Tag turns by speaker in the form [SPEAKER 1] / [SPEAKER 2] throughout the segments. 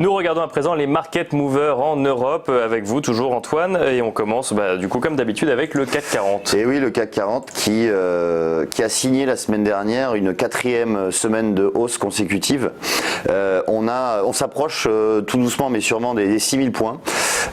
[SPEAKER 1] Nous regardons à présent les market movers en Europe avec vous, toujours Antoine, et on commence du coup comme d'habitude avec le CAC 40.
[SPEAKER 2] Et oui, le CAC 40 qui a signé la semaine dernière une 4e semaine de hausse consécutive. On s'approche tout doucement mais sûrement des 6000 points.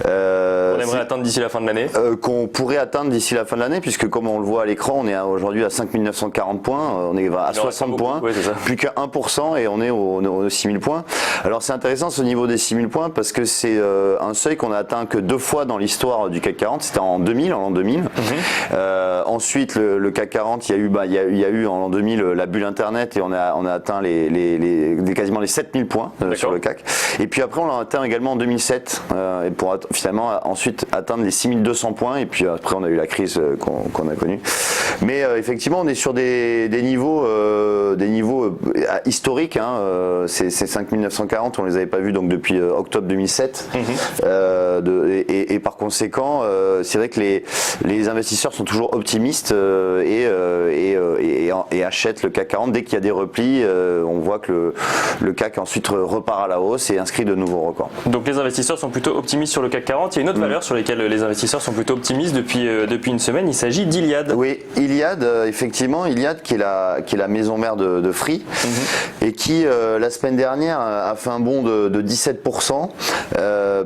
[SPEAKER 1] On aimerait atteindre d'ici la fin de l'année
[SPEAKER 2] qu'on pourrait atteindre d'ici la fin de l'année, puisque comme on le voit à l'écran, on est aujourd'hui à 5940 points, on est à 60 points,
[SPEAKER 1] oui,
[SPEAKER 2] plus qu'à 1% et on est aux 6000 points. Alors c'est intéressant ce niveau des 6000 points parce que c'est un seuil qu'on a atteint que 2 fois dans l'histoire du CAC 40, c'était en l'an 2000. Ensuite le CAC 40, il y a eu en l'an 2000 la bulle internet et on a atteint quasiment les 7000 points sur le CAC. Et puis après on l'a atteint également en 2007 et pour finalement ensuite atteindre les 6200 points et puis après on a eu la crise qu'on a connue. Mais effectivement on est sur des niveaux historiques, ces 5940 on les avait pas vus donc depuis octobre 2007 et par conséquent c'est vrai que les investisseurs sont toujours optimistes et achètent le CAC 40 dès qu'il y a des replis. On voit que le CAC ensuite repart à la hausse et inscrit de nouveaux records.
[SPEAKER 1] Donc les investisseurs sont plutôt optimistes sur le CAC 40. Il y a une autre valeur sur laquelle les investisseurs sont plutôt optimistes depuis une semaine. Il s'agit d'Iliad.
[SPEAKER 2] Oui, Iliad, effectivement, Iliad qui est la maison mère de Free et qui la semaine dernière a fait un bond de 17%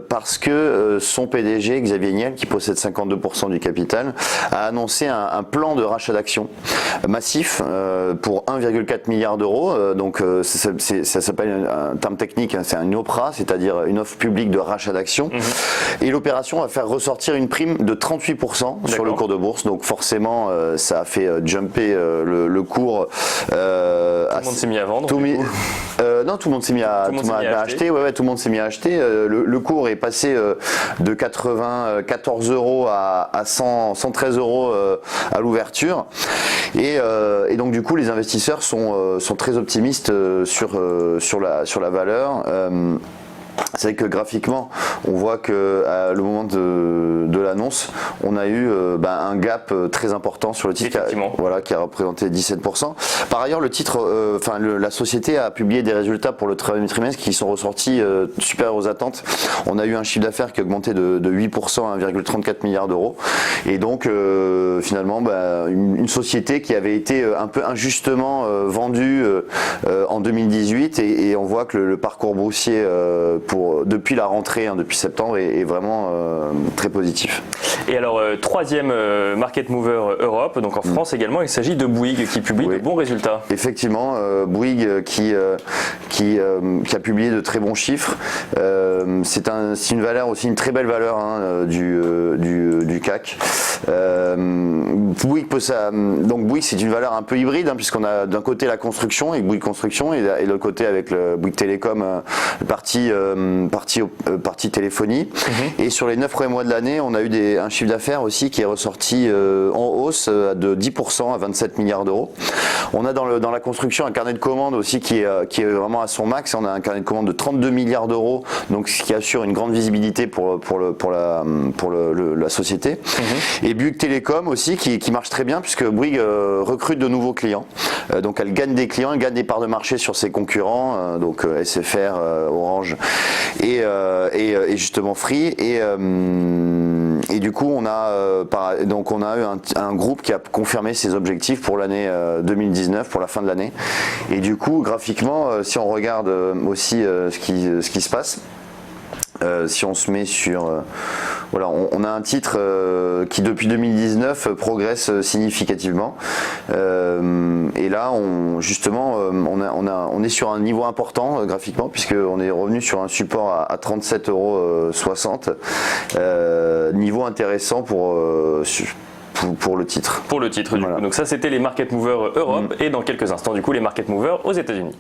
[SPEAKER 2] parce que son PDG Xavier Niel, qui possède 52% du capital, a annoncé un plan de rachat d'actions massif pour 1,4 milliard d'euros. Donc ça s'appelle un terme technique, c'est une OPRA, c'est-à-dire une offre publique de rachat d'actions. Et l'opération va faire ressortir une prime de 38% sur le cours de bourse. Donc forcément, ça a fait jumper le cours.
[SPEAKER 1] Tout le monde s'est mis à vendre.
[SPEAKER 2] Non, tout le monde s'est mis à acheter. Ouais, tout le monde s'est mis à acheter. Le cours est passé de 94 euros à 113 euros à l'ouverture. Et donc du coup, les investisseurs sont très optimistes sur la valeur. C'est vrai que graphiquement, on voit que à le moment de l'annonce, on a eu un gap très important sur le titre qui a représenté 17%. Par ailleurs, le titre, la société a publié des résultats pour le troisième trimestre qui sont ressortis supérieurs aux attentes. On a eu un chiffre d'affaires qui a augmenté de 8% à 1,34 milliard d'euros. Et donc, finalement, une société qui avait été un peu injustement vendue en 2018 et on voit que le parcours boursier depuis la rentrée, depuis septembre, est vraiment très positif.
[SPEAKER 1] Et alors, troisième market mover Europe, donc en France également, il s'agit de Bouygues qui publie de bons résultats.
[SPEAKER 2] Effectivement, Bouygues qui a publié de très bons chiffres. C'est une valeur aussi, une très belle valeur du CAC. Bouygues c'est une valeur un peu hybride puisqu'on a d'un côté la construction avec Bouygues Construction et de l'autre côté avec le Bouygues Télécom, partie téléphonie. Et sur les 9 premiers mois de l'année, on a eu un chiffre d'affaires aussi qui est ressorti en hausse de 10% à 27 milliards d'euros. On a dans la construction un carnet de commandes aussi qui est vraiment à son max. On a un carnet de commandes de 32 milliards d'euros, donc ce qui assure une grande visibilité pour la société. Et Bouygues Télécom aussi qui marche très bien puisque Bouygues recrute de nouveaux clients. Donc elle gagne des clients, elle gagne des parts de marché sur ses concurrents, donc SFR, Orange et justement Free et du coup on a eu un groupe qui a confirmé ses objectifs pour l'année 2019, pour la fin de l'année. Et du coup graphiquement, si on regarde aussi ce qui se passe, si on se met sur on a un titre qui depuis 2019 progresse significativement et là on est sur un niveau important graphiquement puisqu'on est revenu sur un support à 37,60 €, niveau intéressant pour le titre.
[SPEAKER 1] Pour le titre, du coup. Donc ça c'était les market movers Europe et dans quelques instants du coup les market movers aux États-Unis.